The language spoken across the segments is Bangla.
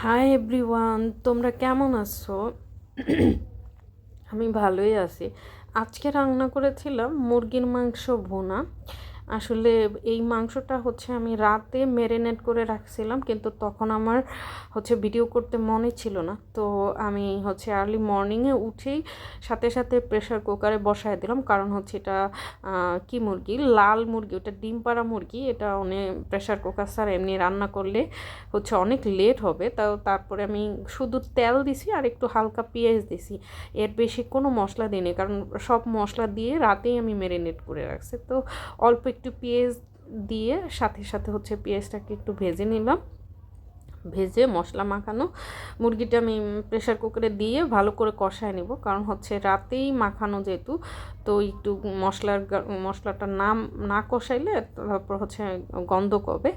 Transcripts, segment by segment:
হাই এভরিওয়ান, তোমরা কেমন আছো? আমি ভালোই আছি। আজকে রান্না করেছিলাম মুরগির মাংস ভুনা। আসলে এই মাংসটা হচ্ছে আমি রাতে ম্যারিনেট করে রাখছিলাম, কিন্তু তখন আমার হচ্ছে ভিডিও করতে মনে ছিল না। তো আমি হচ্ছে আর্লি মর্নিংয়ে উঠেই সাথে সাথে প্রেশার কুকারে বসায় দিলাম, কারণ হচ্ছে এটা কি মুরগি, লাল মুরগি, ওটা ডিম পাড়া মুরগি। এটা অনেক প্রেশার কুকার ছাড়া এমনি রান্না করলে হচ্ছে অনেক লেট হবে। তারপরে আমি শুধু তেল দিছি আর একটু হালকা পেঁয়াজ দিছি, এর বেশি কোনো মশলা দিইনি, কারণ সব মশলা দিয়ে রাতেই আমি ম্যারিনেট করে রাখছি। তো অল্প একটু পেঁয়াজ দিয়ে সাথে সাথে হচ্ছে পেঁয়াজটাকে একটু ভেজে নিলাম। ভেজে মশলা মাখানো মুরগিটা আমি প্রেশার কুকারে দিয়ে ভালো করে কষায় নেব, কারণ হচ্ছে রাতেই মাখানো যেহেতু। তো একটু মশলাটা না কষাইলে তারপর হচ্ছে গন্ধ কবে।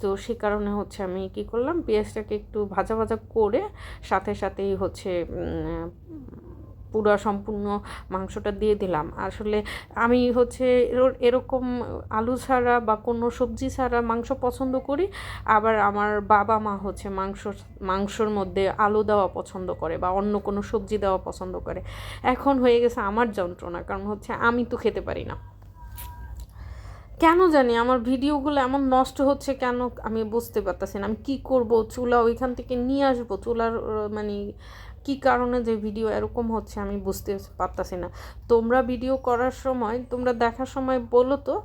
তো সে কারণে হচ্ছে আমি কি করলাম, পেঁয়াজটাকে একটু ভাজা ভাজা করে সাথে সাথেই হচ্ছে পুরো সম্পূর্ণ মাংসটা দিয়ে দিলাম। আসলে আমি হচ্ছে এরকম আলু ছাড়া বা কোনো সবজি ছাড়া মাংস পছন্দ করি। আবার আমার বাবা মা হচ্ছে মাংসর মধ্যে আলু দেওয়া পছন্দ করে বা অন্য কোনো সবজি দেওয়া পছন্দ করে। এখন হয়ে গেছে আমার যন্ত্রণা, কারণ হচ্ছে আমি তো খেতে পারি না। কেন জানি আমার ভিডিওগুলো এমন নষ্ট হচ্ছে কেন, আমি বুঝতে পারতেছি না। আমি কী করব, চুলা ওইখান থেকে নিয়ে আসবো, চুলার মানে কী কারণে যে ভিডিও এরকম হচ্ছে আমি বুঝতে পারতাছি না। তোমরা ভিডিও করার সময়, তোমরা দেখার সময় বলো তো,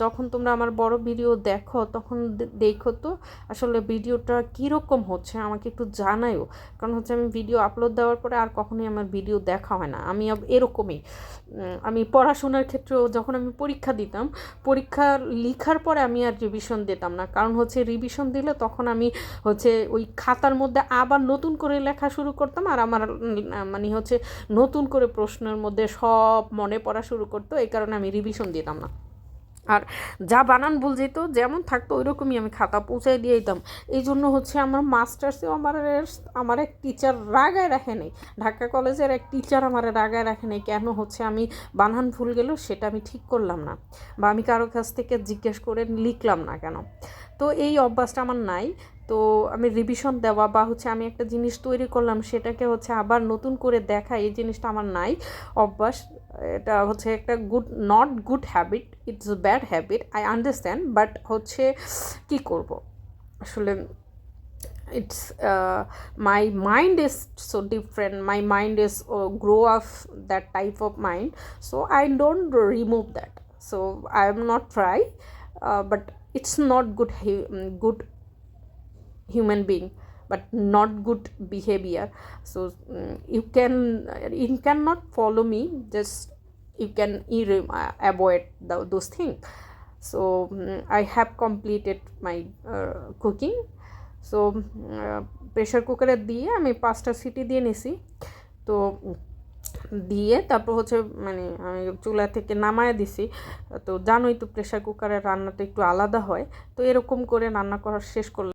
যখন তোমরা আমার বড় ভিডিও দেখো তখন দেখো তো আসলে ভিডিওটা কীরকম হচ্ছে, আমাকে একটু জানাইও। কারণ হচ্ছে আমি ভিডিও আপলোড দেওয়ার পরে আর কখনোই আমার ভিডিও দেখা হয় না। আমি এরকমই, আমি পড়াশোনার ক্ষেত্রেও যখন আমি পরীক্ষা দিতাম, পরীক্ষা লিখার পরে আমি আর রিভিশন দিতাম না, কারণ হচ্ছে রিভিশন দিলে তখন আমি হচ্ছে ওই খাতার মধ্যে আবার নতুন করে লেখা শুরু করতাম, আর আমার মানে হচ্ছে নতুন করে প্রশ্নের মধ্যে সব মনে পড়া শুরু করতো। এই কারণে আমি রিভিশন দিতাম না। আর যা বানান ভুল যেত যেমন থাকতো ওই রকমই আমি খাতা পৌঁছায় দিয়ে দিতাম। এই জন্য হচ্ছে আমার মাস্টার্সেও আমার এক টিচার রাগায় রাখে নেই। ঢাকা কলেজের এক টিচার আমার রাগায় রাখে নেই, কেন হচ্ছে আমি বানান ভুল গেল সেটা আমি ঠিক করলাম না, বা আমি কারো কাছ থেকে জিজ্ঞেস করে লিখলাম না কেন। তো এই অভ্যাসটা আমার নাই। তো আমি রিভিশন দেওয়া বা হচ্ছে আমি একটা জিনিস তৈরি করলাম সেটাকে হচ্ছে আবার নতুন করে দেখা, এই জিনিসটা আমার নাই অভ্যাস। এটা হচ্ছে একটা not good habit, it's bad habit, I understand, but হচ্ছে কী করব আসলে। it's my mind is so different, my mind is grow of that type of mind, so I don't remove that. So I am not try, but it's not good human being, but not good behavior. So you cannot follow me, just you can avoid those things. So I have completed my cooking. So pressure কুকারে দিয়ে আমি 5টা সিটি দিয়ে নিছি। তো দিয়ে তারপর হচ্ছে মানে আমি চুলা থেকে নামায় দিছি। তো জানোই তো প্রেশার কুকারের রান্নাটা একটু আলাদা হয়। তো এরকম করে রান্না করা শেষ করলাম।